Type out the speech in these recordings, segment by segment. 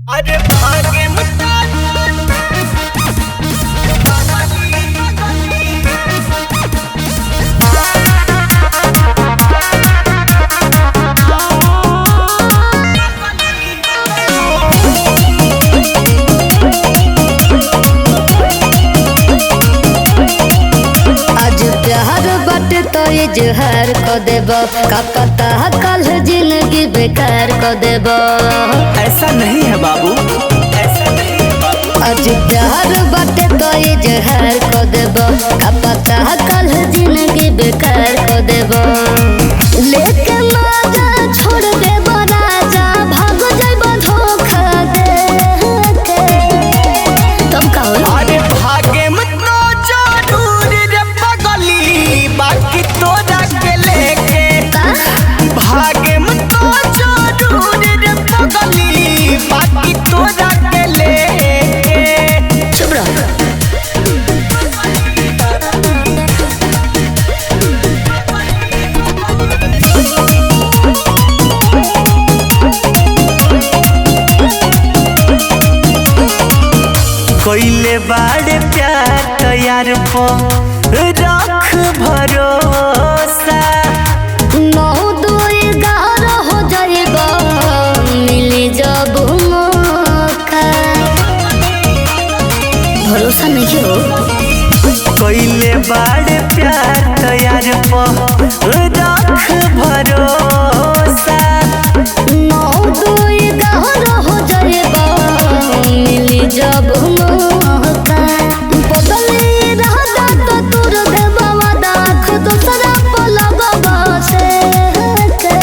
अरे भागे आज प्यार बाटे तो इजहार को देब का पता कल जिंदगी बेकार को देब। ऐसा नहीं है बाबू, ऐसा नहीं है बाबू। आज प्यार बाटे तो इजहार को देब का पता कल जिंदगी बेकार को देब। लेके माजा छोड़ देब राजा भाग जाइब धोखा दे के। तुम का हो? अरे भागे मत तो जरूर रे पगली, बाकी तोरा के लेके भागे मत तो जरूर रे पगली, बाकी तोरा के लेके। चुप रहो। कोइले बाड़े प्यार तैयार पो रख भरोसा। 9-2-11 हो जाएगा मिली जब मौका। भरोसा नहीं हो। कोइले बाड़े प्यार तैयार पो रख भरोसा। 9-2-11 हो जाएगा मिली जब मौका। बदले रहता तो तोर देबा वादा खुद दूसरा पलगबा से के।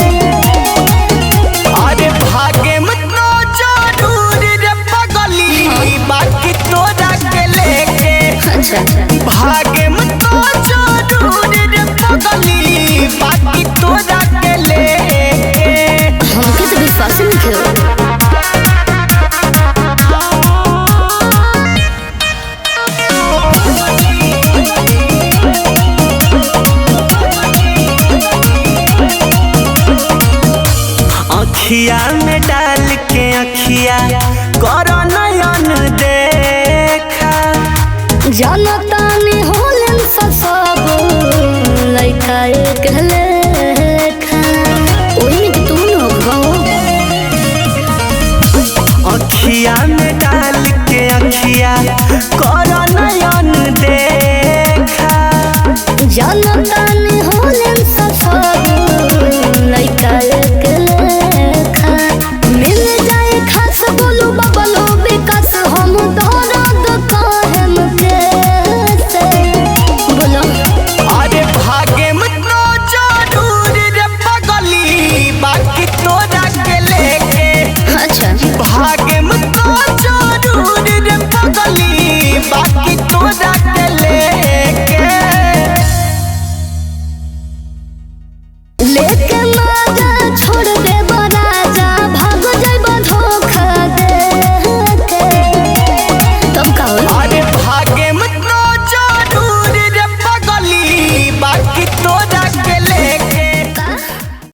अरे भागे मत तो जरूर रे पगली, बाकी तोरा के लेके। अच्छा भागे मत तो जरूर रे पगली, बाकी तोरा के लेके। हमके तो विश्वास ही नहीं हो। अखिया में डाल के अखिया करो नयन देखा। जनता ने होलन सब लइका